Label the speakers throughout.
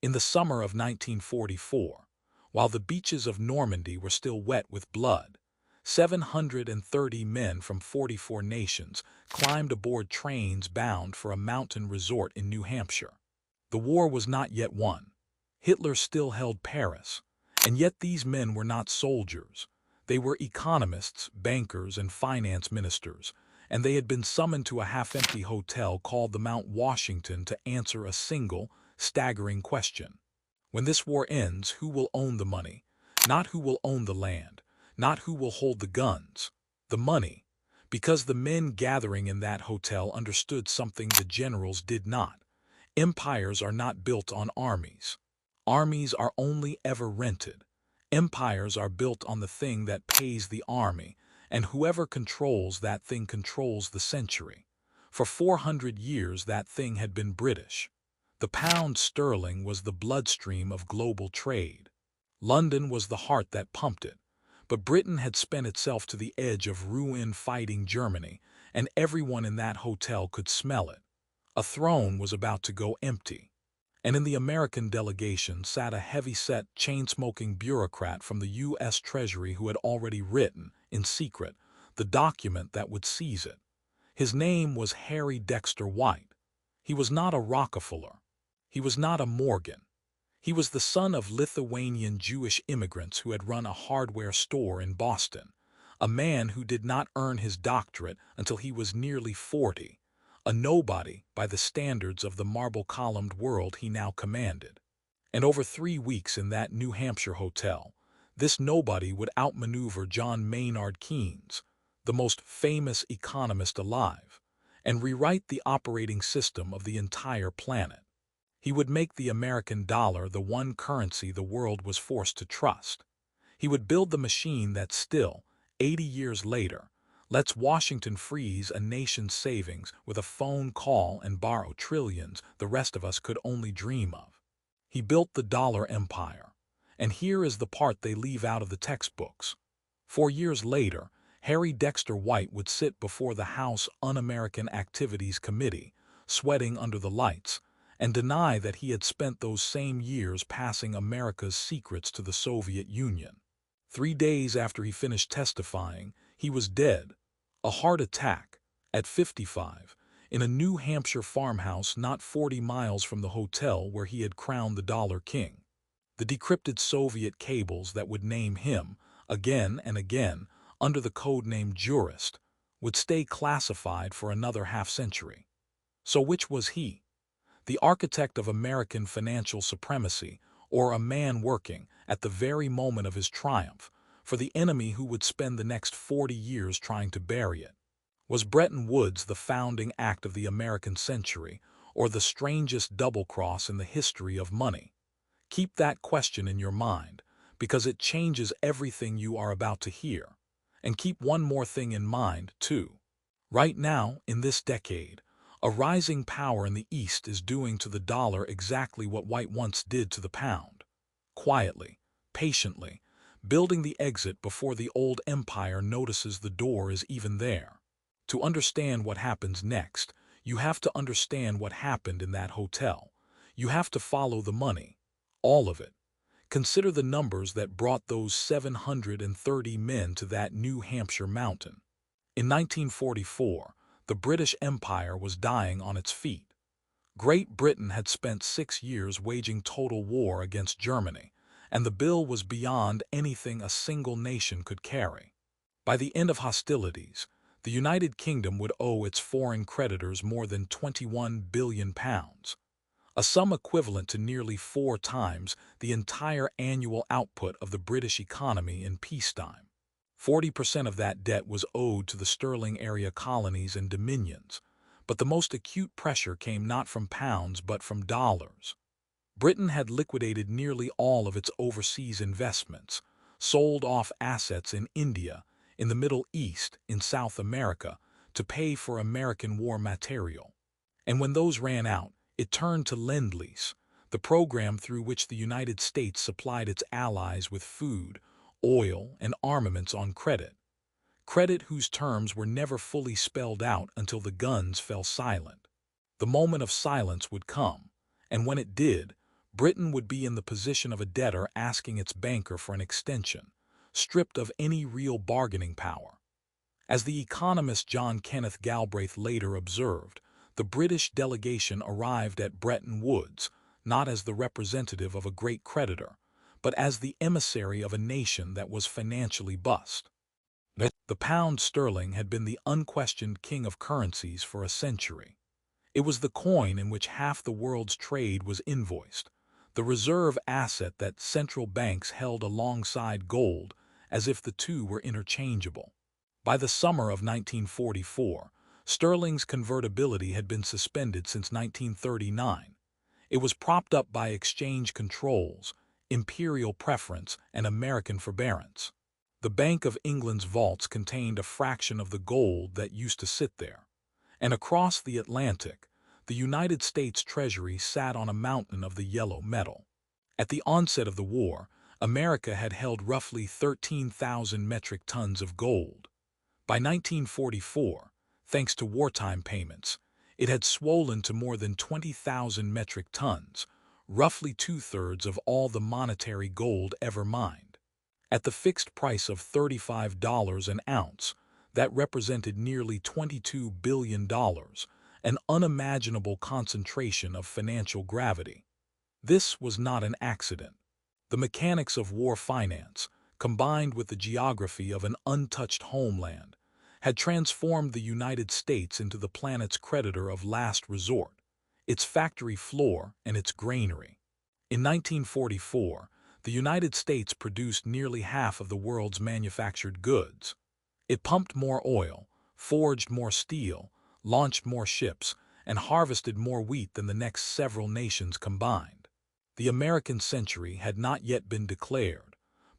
Speaker 1: In the summer of 1944, while the beaches of Normandy were still wet with blood, 730 men from 44 nations climbed aboard trains bound for a mountain resort in New Hampshire. The war was not yet won. Hitler still held Paris, and yet these men were not soldiers. They were economists, bankers, and finance ministers, and they had been summoned to a half-empty hotel called the Mount Washington to answer a single, staggering question. When this war ends, who will own the money? Not who will own the land, not who will hold the guns. The money. Because the men gathering in that hotel understood something the generals did not. Empires are not built on armies. Armies are only ever rented. Empires are built on the thing that pays the army, and whoever controls that thing controls the century. For 400 years that thing had been British. The pound sterling was the bloodstream of global trade. London was the heart that pumped it. But Britain had spent itself to the edge of ruin fighting Germany, and everyone in that hotel could smell it. A throne was about to go empty. And in the American delegation sat a heavy-set, chain-smoking bureaucrat from the U.S. Treasury who had already written, in secret, the document that would seize it. His name was Harry Dexter White. He was not a Rockefeller. He was not a Morgan. He was the son of Lithuanian Jewish immigrants who had run a hardware store in Boston, a man who did not earn his doctorate until he was nearly 40, a nobody by the standards of the marble-columned world he now commanded. And over 3 weeks in that New Hampshire hotel, this nobody would outmaneuver John Maynard Keynes, the most famous economist alive, and rewrite the operating system of the entire planet. He would make the American dollar the one currency the world was forced to trust. He would build the machine that still, 80 years later, lets Washington freeze a nation's savings with a phone call and borrow trillions the rest of us could only dream of. He built the dollar empire. And here is the part they leave out of the textbooks. 4 years later, Harry Dexter White would sit before the House Un-American Activities Committee, sweating under the lights, and deny that he had spent those same years passing America's secrets to the Soviet Union. 3 days after he finished testifying, he was dead, a heart attack, at 55, in a New Hampshire farmhouse not 40 miles from the hotel where he had crowned the Dollar King. The decrypted Soviet cables that would name him, again and again, under the code name jurist, would stay classified for another half-century. So which was he? The architect of American financial supremacy, or a man working, at the very moment of his triumph, for the enemy who would spend the next 40 years trying to bury it? Was Bretton Woods the founding act of the American century, or the strangest double-cross in the history of money? Keep that question in your mind, because it changes everything you are about to hear. And keep one more thing in mind, too. Right now, in this decade, a rising power in the East is doing to the dollar exactly what White once did to the pound. Quietly, patiently, building the exit before the old empire notices the door is even there. To understand what happens next, you have to understand what happened in that hotel. You have to follow the money. All of it. Consider the numbers that brought those 730 men to that New Hampshire mountain. In 1944, the British Empire was dying on its feet. Great Britain had spent 6 years waging total war against Germany, and the bill was beyond anything a single nation could carry. By the end of hostilities, the United Kingdom would owe its foreign creditors more than £21 billion, a sum equivalent to nearly 4 times the entire annual output of the British economy in peacetime. 40% of that debt was owed to the Sterling area colonies and dominions, but the most acute pressure came not from pounds but from dollars. Britain had liquidated nearly all of its overseas investments, sold off assets in India, in the Middle East, in South America, to pay for American war material. And when those ran out, it turned to Lend-Lease, the program through which the United States supplied its allies with food, oil, and armaments on credit. Credit whose terms were never fully spelled out until the guns fell silent. The moment of silence would come, and when it did, Britain would be in the position of a debtor asking its banker for an extension, stripped of any real bargaining power. As the economist John Kenneth Galbraith later observed, the British delegation arrived at Bretton Woods not as the representative of a great creditor, but as the emissary of a nation that was financially bust. The pound sterling had been the unquestioned king of currencies for a century. It was the coin in which half the world's trade was invoiced, the reserve asset that central banks held alongside gold as if the two were interchangeable. By the summer of 1944, sterling's convertibility had been suspended since 1939. It was propped up by exchange controls, imperial preference, and American forbearance. The Bank of England's vaults contained a fraction of the gold that used to sit there. And across the Atlantic, the United States Treasury sat on a mountain of the yellow metal. At the onset of the war, America had held roughly 13,000 metric tons of gold. By 1944, thanks to wartime payments, it had swollen to more than 20,000 metric tons, roughly two-thirds of all the monetary gold ever mined. At the fixed price of $35 an ounce, that represented nearly $22 billion, an unimaginable concentration of financial gravity. This was not an accident. The mechanics of war finance, combined with the geography of an untouched homeland, had transformed the United States into the planet's creditor of last resort, its factory floor and its granary. In 1944, the United States produced nearly half of the world's manufactured goods. It pumped more oil, forged more steel, launched more ships, and harvested more wheat than the next several nations combined. The American century had not yet been declared,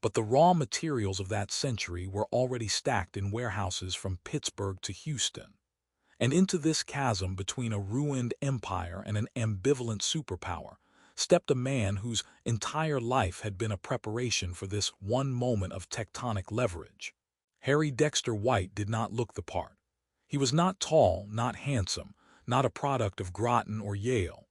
Speaker 1: but the raw materials of that century were already stacked in warehouses from Pittsburgh to Houston. And into this chasm between a ruined empire and an ambivalent superpower stepped a man whose entire life had been a preparation for this one moment of tectonic leverage. Harry Dexter White did not look the part. He was not tall, not handsome, not a product of Groton or Yale.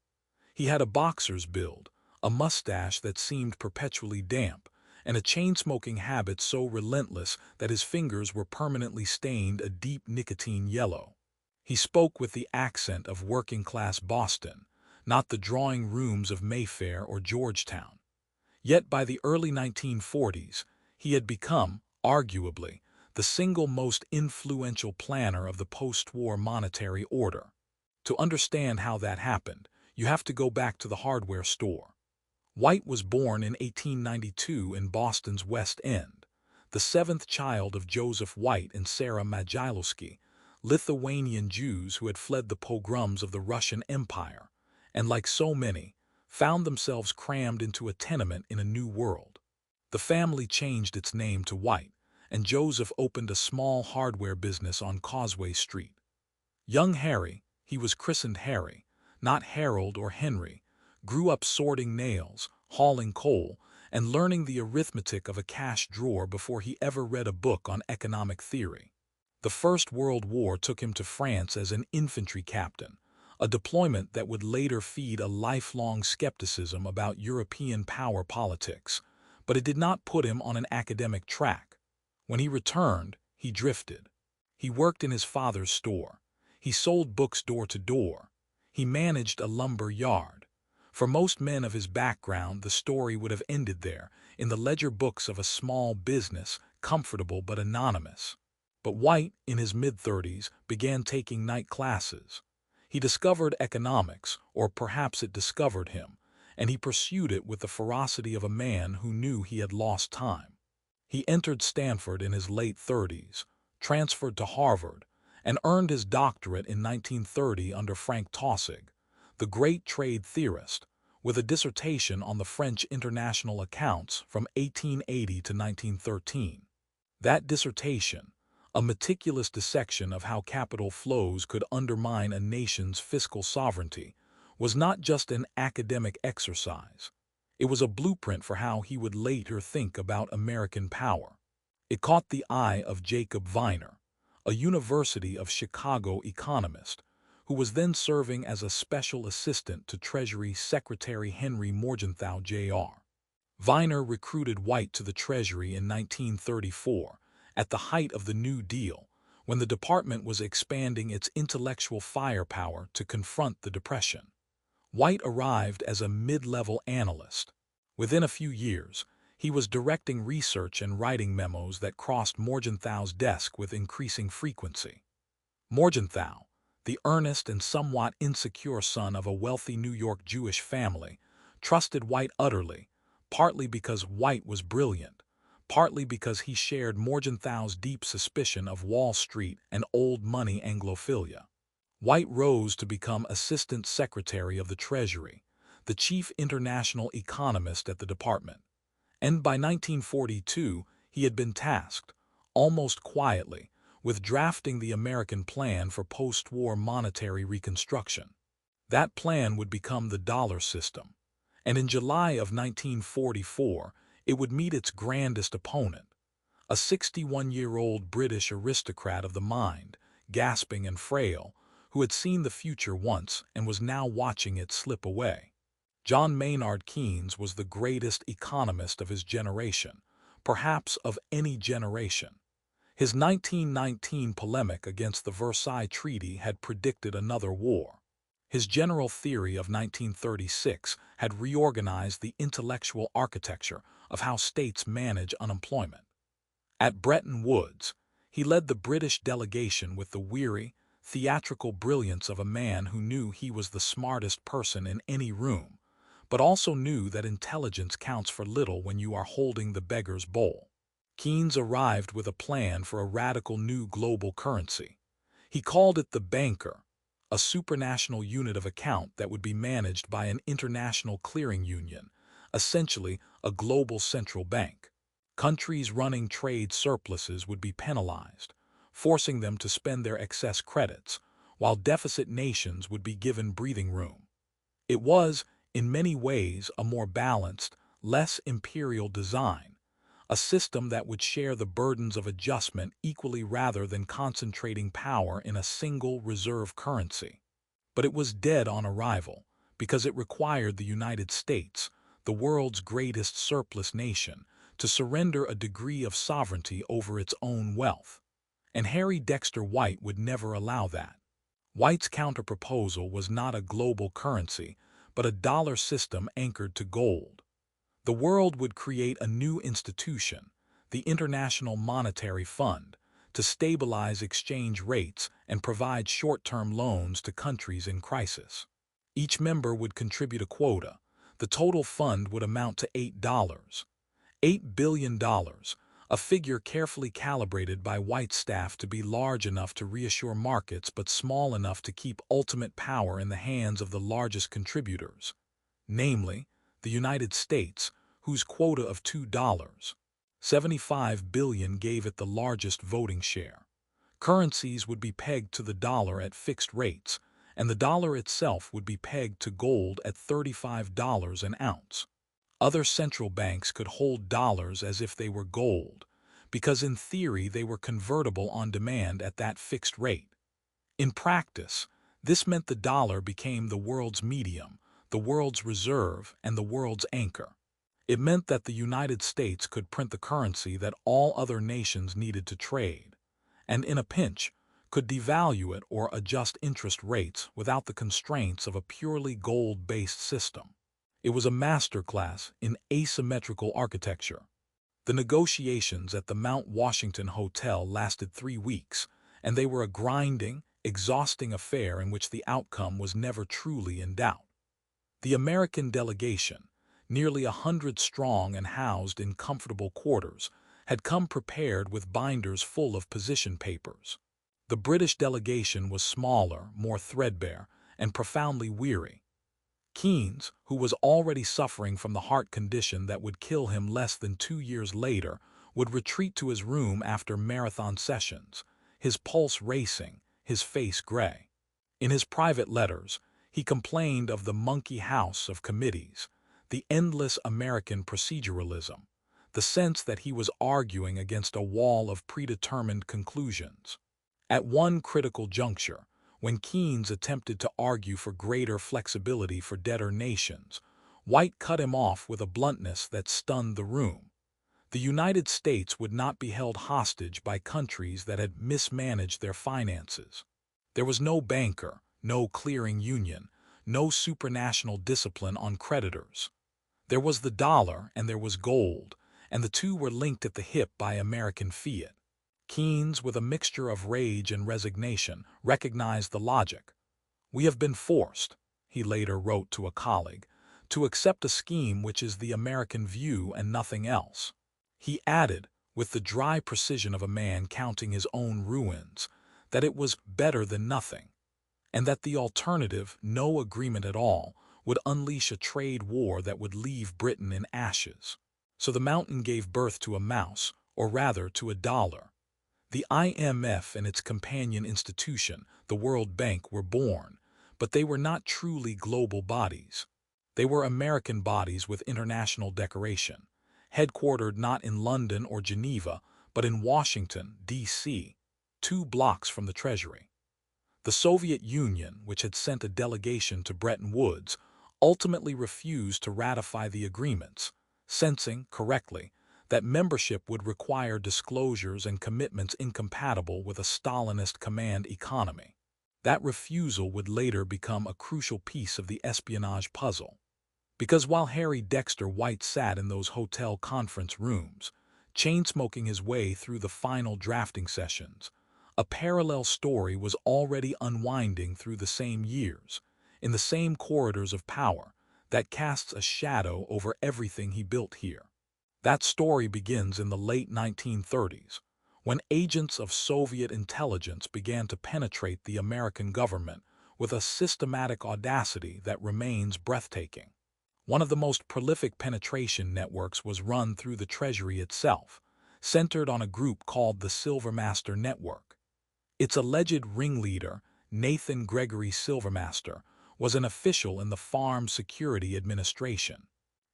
Speaker 1: He had a boxer's build, a mustache that seemed perpetually damp, and a chain-smoking habit so relentless that his fingers were permanently stained a deep nicotine yellow. He spoke with the accent of working-class Boston, not the drawing rooms of Mayfair or Georgetown. Yet by the early 1940s, he had become, arguably, the single most influential planner of the post-war monetary order. To understand how that happened, you have to go back to the hardware store. White was born in 1892 in Boston's West End, the seventh child of Joseph White and Sarah Majilowski, Lithuanian Jews who had fled the pogroms of the Russian Empire, and like so many, found themselves crammed into a tenement in a new world. The family changed its name to White, and Joseph opened a small hardware business on Causeway Street. Young Harry, he was christened Harry, not Harold or Henry, grew up sorting nails, hauling coal, and learning the arithmetic of a cash drawer before he ever read a book on economic theory. The First World War took him to France as an infantry captain, a deployment that would later feed a lifelong skepticism about European power politics, but it did not put him on an academic track. When he returned, he drifted. He worked in his father's store. He sold books door to door. He managed a lumber yard. For most men of his background, the story would have ended there, in the ledger books of a small business, comfortable but anonymous. But White, in his mid-30s, began taking night classes. He discovered economics, or perhaps it discovered him, and he pursued it with the ferocity of a man who knew he had lost time. He entered Stanford in his late 30s, transferred to Harvard, and earned his doctorate in 1930 under Frank Taussig, the great trade theorist, with a dissertation on the French international accounts from 1880 to 1913. That dissertation, a meticulous dissection of how capital flows could undermine a nation's fiscal sovereignty, was not just an academic exercise. It was a blueprint for how he would later think about American power. It caught the eye of Jacob Viner, a University of Chicago economist, who was then serving as a special assistant to Treasury Secretary Henry Morgenthau Jr. Viner recruited White to the Treasury in 1934, at the height of the New Deal, when the department was expanding its intellectual firepower to confront the Depression. White arrived as a mid-level analyst. Within a few years, he was directing research and writing memos that crossed Morgenthau's desk with increasing frequency. Morgenthau, the earnest and somewhat insecure son of a wealthy New York Jewish family, trusted White utterly, partly because White was brilliant, partly because he shared Morgenthau's deep suspicion of Wall Street and old money Anglophilia. White rose to become Assistant Secretary of the Treasury, the chief international economist at the department, and by 1942 he had been tasked, almost quietly, with drafting the American plan for post-war monetary reconstruction. That plan would become the dollar system, and in July of 1944 it would meet its grandest opponent, a 61-year-old British aristocrat of the mind, gasping and frail, who had seen the future once and was now watching it slip away. John Maynard Keynes was the greatest economist of his generation, perhaps of any generation. His 1919 polemic against the Versailles Treaty had predicted another war. His general theory of 1936 had reorganized the intellectual architecture of how states manage unemployment. At Bretton Woods, he led the British delegation with the weary, theatrical brilliance of a man who knew he was the smartest person in any room, but also knew that intelligence counts for little when you are holding the beggar's bowl. Keynes arrived with a plan for a radical new global currency. He called it the banker, a supranational unit of account that would be managed by an international clearing union, essentially a global central bank. Countries running trade surpluses would be penalized, forcing them to spend their excess credits, while deficit nations would be given breathing room. It was, in many ways, a more balanced, less imperial design, a system that would share the burdens of adjustment equally rather than concentrating power in a single reserve currency. But it was dead on arrival, because it required the United States, the world's greatest surplus nation, to surrender a degree of sovereignty over its own wealth. And Harry Dexter White would never allow that. White's counterproposal was not a global currency, but a dollar system anchored to gold. The world would create a new institution, the International Monetary Fund, to stabilize exchange rates and provide short-term loans to countries in crisis. Each member would contribute a quota. The total fund would amount to $8 billion, a figure carefully calibrated by White's staff to be large enough to reassure markets but small enough to keep ultimate power in the hands of the largest contributors, namely, the United States, whose quota of $2.75 billion gave it the largest voting share. Currencies would be pegged to the dollar at fixed rates, and the dollar itself would be pegged to gold at $35 an ounce. Other central banks could hold dollars as if they were gold, because in theory they were convertible on demand at that fixed rate. In practice, this meant the dollar became the world's medium, the world's reserve, and the world's anchor. It meant that the United States could print the currency that all other nations needed to trade, and in a pinch, could devalue it or adjust interest rates without the constraints of a purely gold-based system. It was a masterclass in asymmetrical architecture. The negotiations at the Mount Washington Hotel lasted 3 weeks, and they were a grinding, exhausting affair in which the outcome was never truly in doubt. The American delegation, nearly 100 strong and housed in comfortable quarters, had come prepared with binders full of position papers. The British delegation was smaller, more threadbare, and profoundly weary. Keynes, who was already suffering from the heart condition that would kill him less than 2 years later, would retreat to his room after marathon sessions, his pulse racing, his face gray. In his private letters, he complained of the monkey house of committees, the endless American proceduralism, the sense that he was arguing against a wall of predetermined conclusions. At one critical juncture, When Keynes attempted to argue for greater flexibility for debtor nations, White cut him off with a bluntness that stunned the room. The United States would not be held hostage by countries that had mismanaged their finances. There was no banker, no clearing union, no supranational discipline on creditors. There was the dollar and there was gold, and the two were linked at the hip by American fiat. Keynes, with a mixture of rage and resignation, recognized the logic. "We have been forced," he later wrote to a colleague, "to accept a scheme which is the American view and nothing else." He added, with the dry precision of a man counting his own ruins, that it was better than nothing, and that the alternative, no agreement at all, would unleash a trade war that would leave Britain in ashes. So the mountain gave birth to a mouse, or rather to a dollar. The IMF and its companion institution, the World Bank, were born, but they were not truly global bodies. They were American bodies with international decoration, headquartered not in London or Geneva, but in Washington, D.C., 2 blocks from the Treasury. The Soviet Union, which had sent a delegation to Bretton Woods, ultimately refused to ratify the agreements, sensing, correctly, that membership would require disclosures and commitments incompatible with a Stalinist command economy. That refusal would later become a crucial piece of the espionage puzzle. Because while Harry Dexter White sat in those hotel conference rooms, chain-smoking his way through the final drafting sessions, a parallel story was already unwinding through the same years, in the same corridors of power, that casts a shadow over everything he built here. That story begins in the late 1930s, when agents of Soviet intelligence began to penetrate the American government with a systematic audacity that remains breathtaking. One of the most prolific penetration networks was run through the Treasury itself, centered on a group called the Silvermaster Network. Its alleged ringleader, Nathan Gregory Silvermaster, was an official in the Farm Security Administration.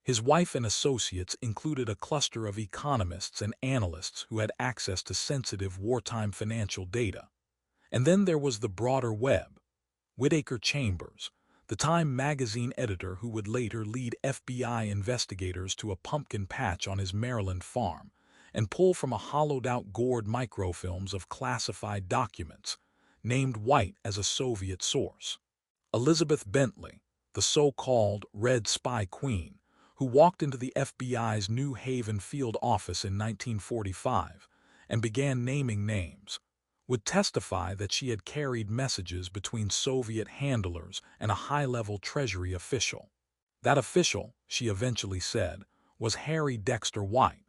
Speaker 1: His wife and associates included a cluster of economists and analysts who had access to sensitive wartime financial data. And then there was the broader web. Whittaker Chambers, the Time magazine editor who would later lead FBI investigators to a pumpkin patch on his Maryland farm and pull from a hollowed-out gourd microfilms of classified documents, named White as a Soviet source. Elizabeth Bentley, the so-called Red Spy Queen, who walked into the FBI's New Haven field office in 1945 and began naming names, would testify that she had carried messages between Soviet handlers and a high-level Treasury official. That official, she eventually said, was Harry Dexter White.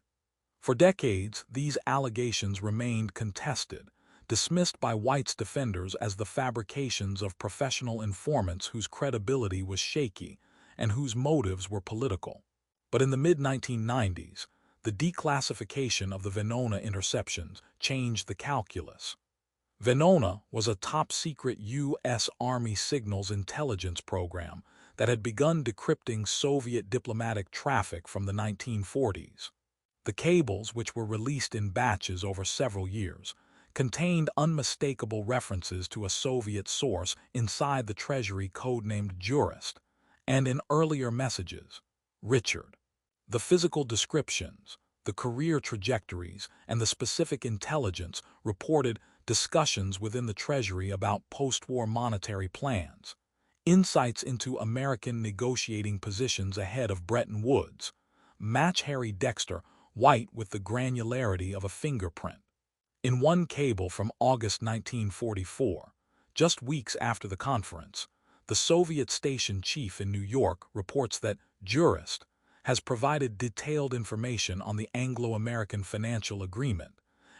Speaker 1: For decades, these allegations remained contested, dismissed by White's defenders as the fabrications of professional informants whose credibility was shaky and whose motives were political. But in the mid-1990s, the declassification of the Venona interceptions changed the calculus. Venona was a top-secret U.S. Army signals intelligence program that had begun decrypting Soviet diplomatic traffic from the 1940s. The cables, which were released in batches over several years, contained unmistakable references to a Soviet source inside the Treasury codenamed Jurist, and in earlier messages, Richard. The physical descriptions, the career trajectories, and the specific intelligence reported discussions within the Treasury about post-war monetary plans, insights into American negotiating positions ahead of Bretton Woods, match Harry Dexter White with the granularity of a fingerprint. In one cable from August 1944, just weeks after the conference, the Soviet station chief in New York reports that Jurist has provided detailed information on the Anglo-American financial agreement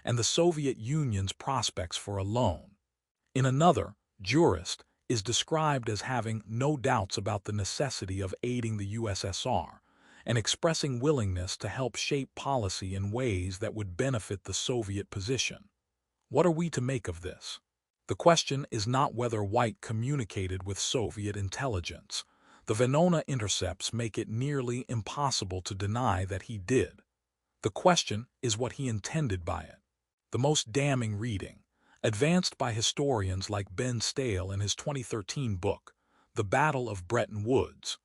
Speaker 1: and the Soviet Union's prospects for a loan. In another, Jurist is described as having no doubts about the necessity of aiding the USSR and expressing willingness to help shape policy in ways that would benefit the Soviet position. What are we to make of this? The question is not whether White communicated with Soviet intelligence. The Venona intercepts make it nearly impossible to deny that he did. The question is what he intended by it. The most damning reading, advanced by historians like Ben Stale in his 2013 book, The Battle of Bretton Woods,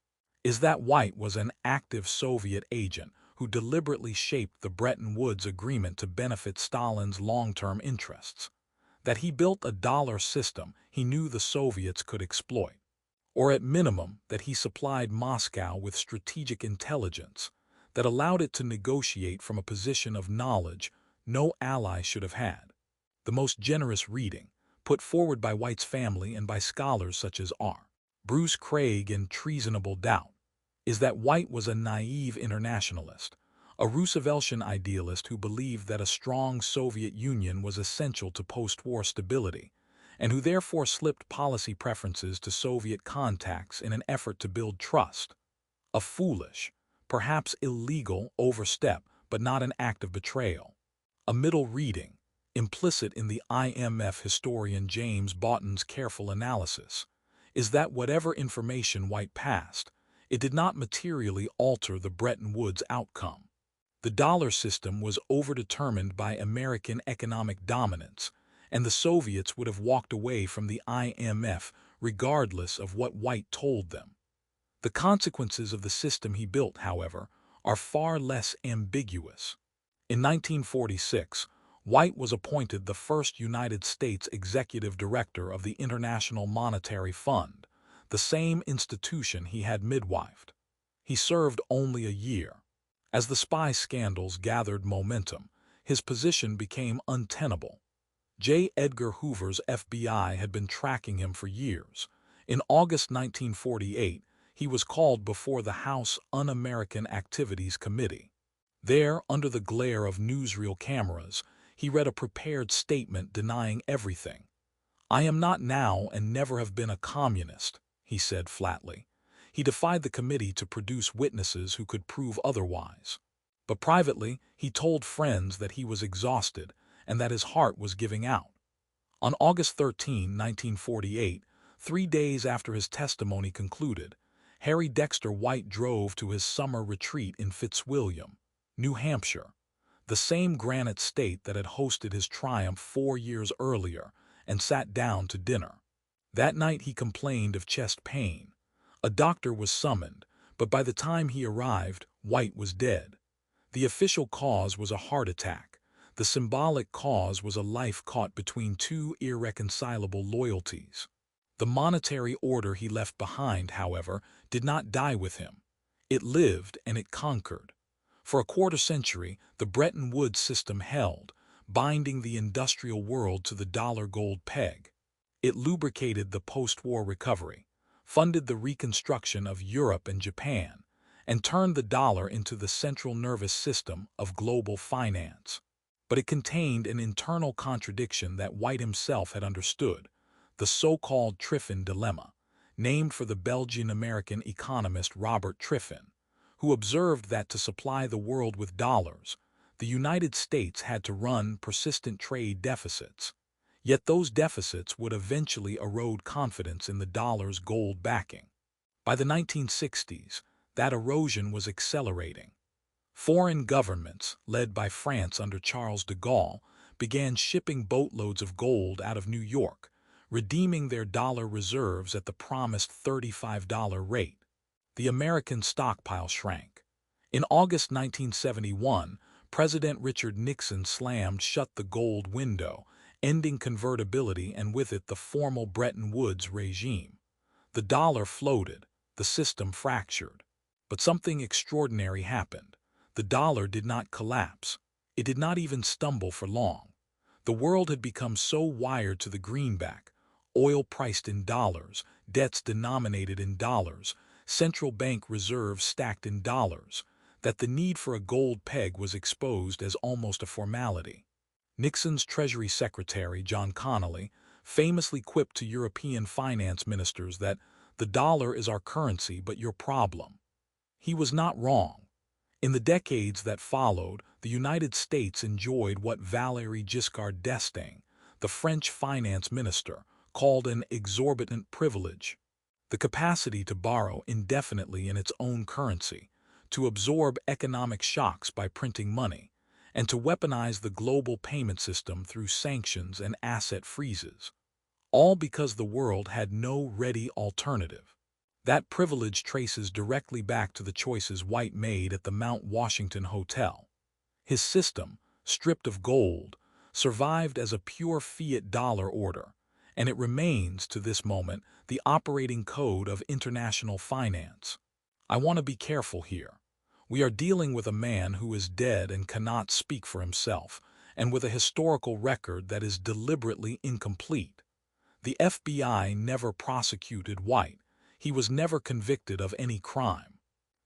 Speaker 1: is that White was an active Soviet agent who deliberately shaped the Bretton Woods Agreement to benefit Stalin's long-term interests, that he built a dollar system he knew the Soviets could exploit, or at minimum that he supplied Moscow with strategic intelligence that allowed it to negotiate from a position of knowledge no ally should have had. The most generous reading, put forward by White's family and by scholars such as R. Bruce Craig in Treasonable Doubt, is that White was a naive internationalist, a Rooseveltian idealist who believed that a strong Soviet Union was essential to post-war stability, and who therefore slipped policy preferences to Soviet contacts in an effort to build trust. A foolish, perhaps illegal overstep, but not an act of betrayal. A middle reading, implicit in the IMF historian James Boughton's careful analysis, is that whatever information White passed, it did not materially alter the Bretton Woods outcome. The dollar system was overdetermined by American economic dominance, and the Soviets would have walked away from the IMF regardless of what White told them. The consequences of the system he built, however, are far less ambiguous. In 1946, White was appointed the first United States executive director of the International Monetary Fund, the same institution he had midwifed. He served only a year. As the spy scandals gathered momentum, his position became untenable. J. Edgar Hoover's FBI had been tracking him for years. In August 1948, he was called before the House Un-American Activities Committee. There, under the glare of newsreel cameras, he read a prepared statement denying everything. "I am not now and never have been a communist," he said flatly. He defied the committee to produce witnesses who could prove otherwise. But privately, he told friends that he was exhausted and that his heart was giving out. On August 13, 1948, 3 days after his testimony concluded, Harry Dexter White drove to his summer retreat in Fitzwilliam, New Hampshire, the same granite state that had hosted his triumph 4 years earlier, and sat down to dinner. That night he complained of chest pain. A doctor was summoned, but by the time he arrived, White was dead. The official cause was a heart attack. The symbolic cause was a life caught between two irreconcilable loyalties. The monetary order he left behind, however, did not die with him. It lived and it conquered. For a quarter century, the Bretton Woods system held, binding the industrial world to the dollar-gold peg. It lubricated the post-war recovery, funded the reconstruction of Europe and Japan, and turned the dollar into the central nervous system of global finance. But it contained an internal contradiction that White himself had understood, the so-called Triffin dilemma, named for the Belgian-American economist Robert Triffin, who observed that to supply the world with dollars, the United States had to run persistent trade deficits. Yet those deficits would eventually erode confidence in the dollar's gold backing. By the 1960s, that erosion was accelerating. Foreign governments, led by France under Charles de Gaulle, began shipping boatloads of gold out of New York, redeeming their dollar reserves at the promised $35 rate. The American stockpile shrank. In August 1971, President Richard Nixon slammed shut the gold window, ending convertibility and with it the formal Bretton Woods regime. The dollar floated, the system fractured. But something extraordinary happened. The dollar did not collapse. It did not even stumble for long. The world had become so wired to the greenback, oil priced in dollars, debts denominated in dollars, central bank reserves stacked in dollars, that the need for a gold peg was exposed as almost a formality. Nixon's Treasury Secretary, John Connally, famously quipped to European finance ministers that the dollar is our currency but your problem. He was not wrong. In the decades that followed, the United States enjoyed what Valéry Giscard d'Estaing, the French finance minister, called an exorbitant privilege: the capacity to borrow indefinitely in its own currency, to absorb economic shocks by printing money, and to weaponize the global payment system through sanctions and asset freezes, all because the world had no ready alternative. That privilege traces directly back to the choices White made at the Mount Washington Hotel. His system, stripped of gold, survived as a pure fiat dollar order, and it remains, to this moment, the operating code of international finance. I want to be careful here. We are dealing with a man who is dead and cannot speak for himself, and with a historical record that is deliberately incomplete. The FBI never prosecuted White. He was never convicted of any crime.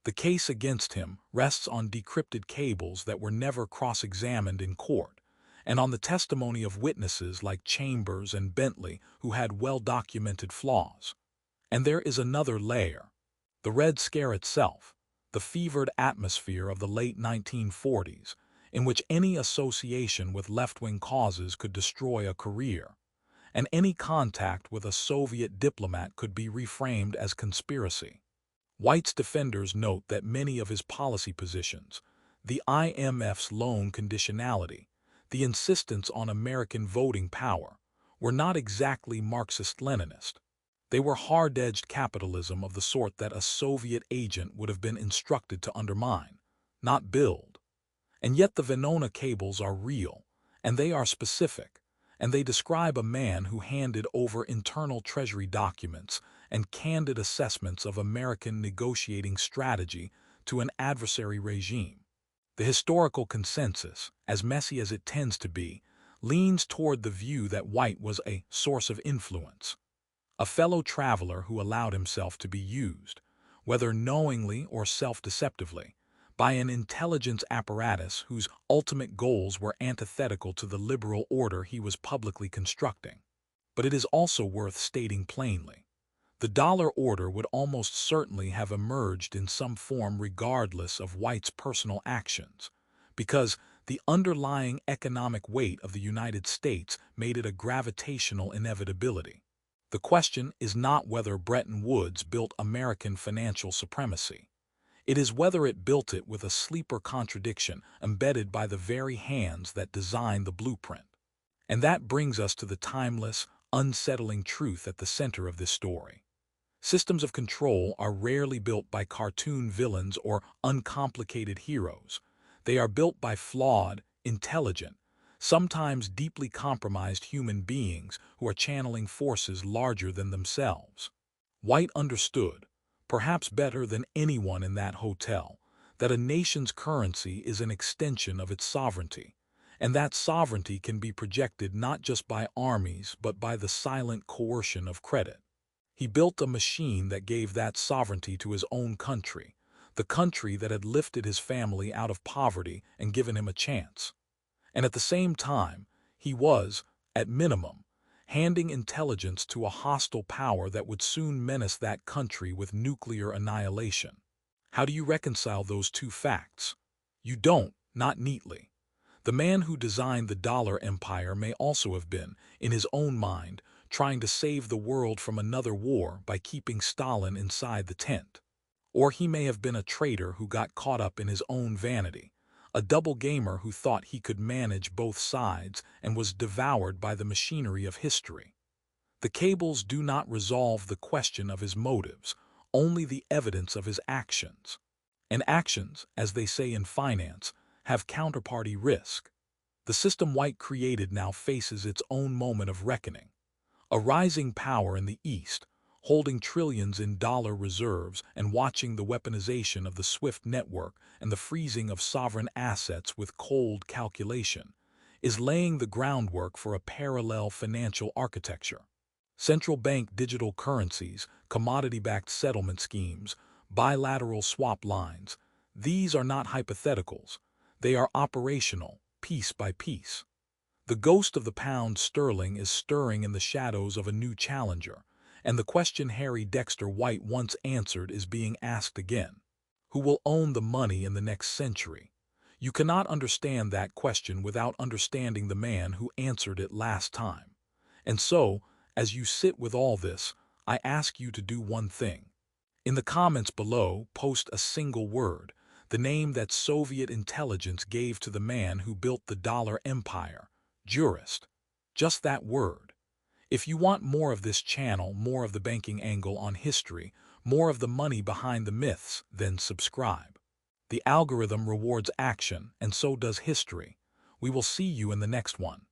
Speaker 1: The case against him rests on decrypted cables that were never cross-examined in court, and on the testimony of witnesses like Chambers and Bentley who had well-documented flaws. And there is another layer. The Red Scare itself, the fevered atmosphere of the late 1940s, in which any association with left-wing causes could destroy a career, and any contact with a Soviet diplomat could be reframed as conspiracy. White's defenders note that many of his policy positions, the IMF's loan conditionality, the insistence on American voting power, were not exactly Marxist-Leninist. They were hard-edged capitalism of the sort that a Soviet agent would have been instructed to undermine, not build. And yet the Venona cables are real, and they are specific, and they describe a man who handed over internal Treasury documents and candid assessments of American negotiating strategy to an adversary regime. The historical consensus, as messy as it tends to be, leans toward the view that White was a source of influence, a fellow traveler who allowed himself to be used, whether knowingly or self-deceptively, by an intelligence apparatus whose ultimate goals were antithetical to the liberal order he was publicly constructing. But it is also worth stating plainly, the dollar order would almost certainly have emerged in some form regardless of White's personal actions, because the underlying economic weight of the United States made it a gravitational inevitability. The question is not whether Bretton Woods built American financial supremacy. It is whether it built it with a sleeper contradiction embedded by the very hands that designed the blueprint. And that brings us to the timeless, unsettling truth at the center of this story. Systems of control are rarely built by cartoon villains or uncomplicated heroes. They are built by flawed, intelligent, sometimes deeply compromised human beings who are channeling forces larger than themselves. White understood, perhaps better than anyone in that hotel, that a nation's currency is an extension of its sovereignty, and that sovereignty can be projected not just by armies but by the silent coercion of credit. He built a machine that gave that sovereignty to his own country, the country that had lifted his family out of poverty and given him a chance. And at the same time, he was, at minimum, handing intelligence to a hostile power that would soon menace that country with nuclear annihilation. How do you reconcile those two facts? You don't, not neatly. The man who designed the dollar empire may also have been, in his own mind, trying to save the world from another war by keeping Stalin inside the tent. Or he may have been a traitor who got caught up in his own vanity, a double gamer who thought he could manage both sides and was devoured by the machinery of history. The cables do not resolve the question of his motives, only the evidence of his actions. And actions, as they say in finance, have counterparty risk. The system White created now faces its own moment of reckoning. A rising power in the East, holding trillions in dollar reserves and watching the weaponization of the SWIFT network and the freezing of sovereign assets with cold calculation, is laying the groundwork for a parallel financial architecture. Central bank digital currencies, commodity-backed settlement schemes, bilateral swap lines, these are not hypotheticals. They are operational, piece by piece. The ghost of the pound sterling is stirring in the shadows of a new challenger, and the question Harry Dexter White once answered is being asked again. Who will own the money in the next century? You cannot understand that question without understanding the man who answered it last time. And so, as you sit with all this, I ask you to do one thing. In the comments below, post a single word, the name that Soviet intelligence gave to the man who built the dollar empire, jurist. Just that word. If you want more of this channel, more of the banking angle on history, more of the money behind the myths, then subscribe. The algorithm rewards action, and so does history. We will see you in the next one.